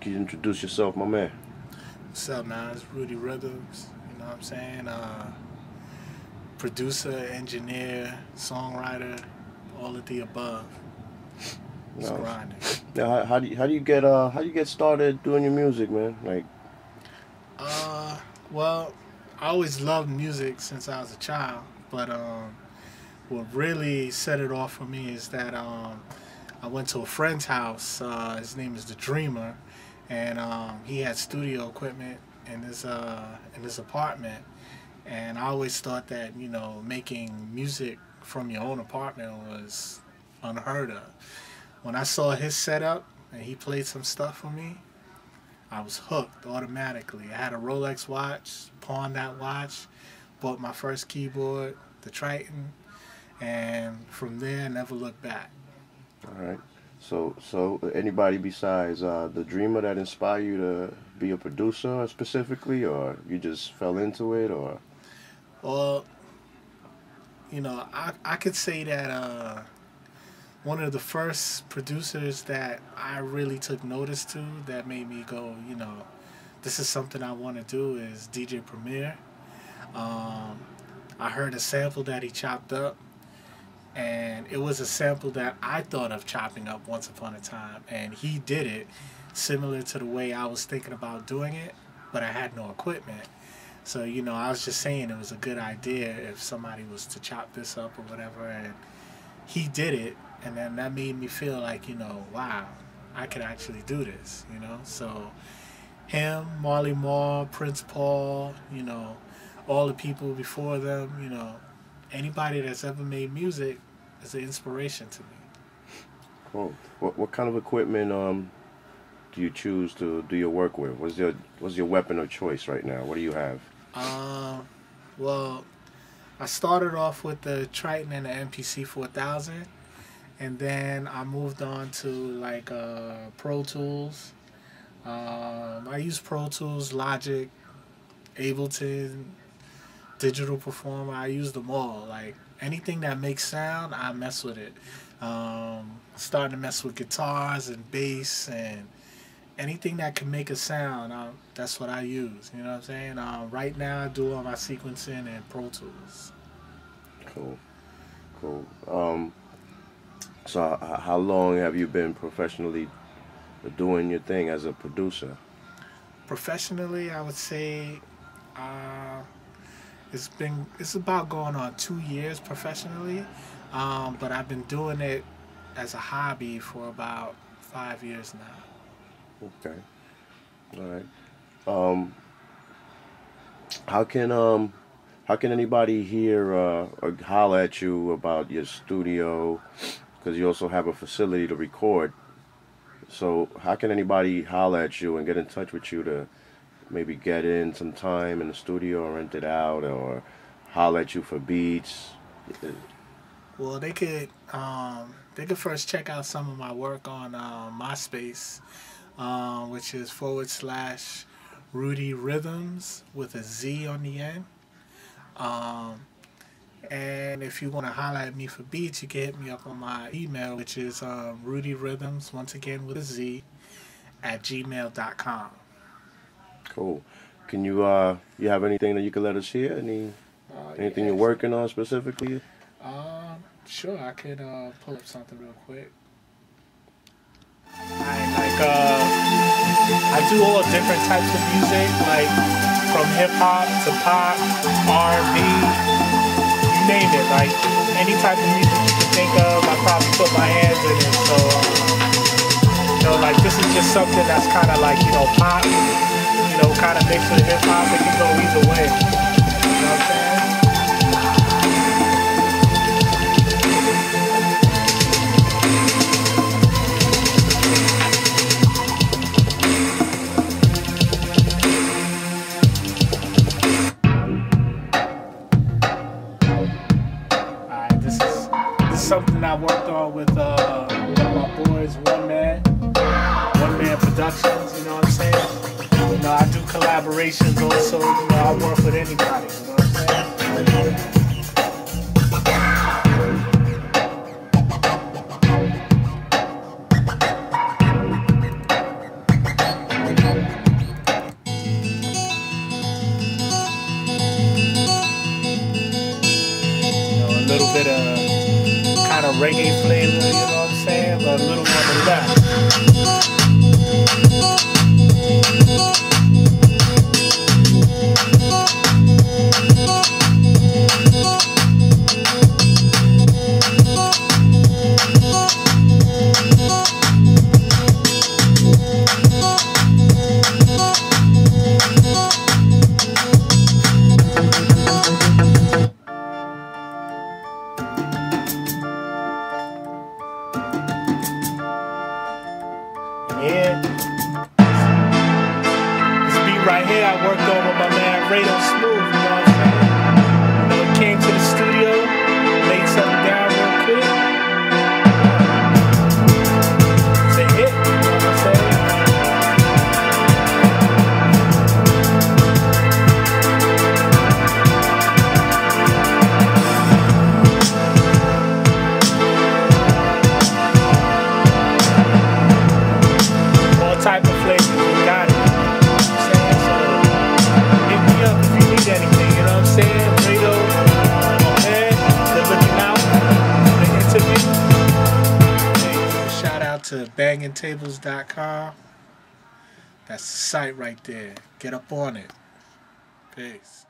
Can you introduce yourself, my man? What's up, man? It's Rudy Rhythmz. You know what I'm saying? Producer, engineer, songwriter, all of the above. It's No. grinding. Now, how do you get started doing your music, man? Like, Well, I always loved music since I was a child, but what really set it off for me is that I went to a friend's house. His name is the Dreamer, and he had studio equipment in his apartment. And I always thought that making music from your own apartment was unheard of. When I saw his setup and he played some stuff for me, I was hooked automatically. I had a Rolex watch, pawned that watch, bought my first keyboard, the Triton, and from there never looked back. all right. So anybody besides the Dreamer that inspired you to be a producer specifically, or you just fell into it, or? Well, I could say that one of the first producers that I really took notice to that made me go, this is something I want to do is DJ Premier. I heard a sample that he chopped up, and it was a sample that I thought of chopping up once upon a time, and he did it similar to the way I was thinking about doing it, but I had no equipment. So, I was just saying it was a good idea if somebody was to chop this up or whatever, and he did it, and then that made me feel like, wow, I could actually do this, So him, Marley Marl, Prince Paul, all the people before them, anybody that's ever made music is an inspiration to me. Cool. What kind of equipment do you choose to do your work with? What's your weapon of choice right now? What do you have? Well, I started off with the Triton and the MPC 4000, and then I moved on to like Pro Tools. I use Pro Tools, Logic, Ableton, Digital Performer. I use them all. Like anything that makes sound, I mess with it. Starting to mess with guitars and bass and anything that can make a sound, that's what I use. You know what I'm saying? Right now, I do all my sequencing in Pro Tools. Cool. So how long have you been professionally doing your thing as a producer? Professionally, I would say it's about going on 2 years professionally, but I've been doing it as a hobby for about 5 years now. Okay. All right. How can anybody hear or holler at you about your studio? Because you also have a facility to record. So how can anybody holler at you and get in touch with you to maybe get in some time in the studio or rent it out or holler at you for beats? Well, they could first check out some of my work on MySpace, which is /Rudy Rhythmz with a Z on the end. And if you want to holler at me for beats, you can hit me up on my email, which is RudyRhythmz, once again with a Z, @gmail.com. Cool. Can you have anything that you can let us hear? Anything you're working on specifically? Sure, I could pull up something real quick. I do all different types of music, like from hip hop to pop, R&B, you name it. Like any type of music you can think of, I probably put my hands in it. So, like this is just something that's kind of like pop, kind of mixed with hip hop. It can go either way. You know what I'm saying? Something I worked on with one of my boys, One Man Productions, you know what I'm saying? I do collaborations also, I work with anybody, you know what I'm saying? reggae flavor, you know what I'm saying? But a little on the left. Yeah. This beat right here I worked on with my man Rhythmz, you know what I'm saying? You know, he came to the studio, laid something down real quick. It's a hit, you know what I'm saying? Type of flavor, you got it. You know what I'm saying? So hit me up if you need anything, you know what I'm saying? Rito, man, good looking out. The interview. Hey, shout out to bangingtables.com. That's the site right there. Get up on it. Peace.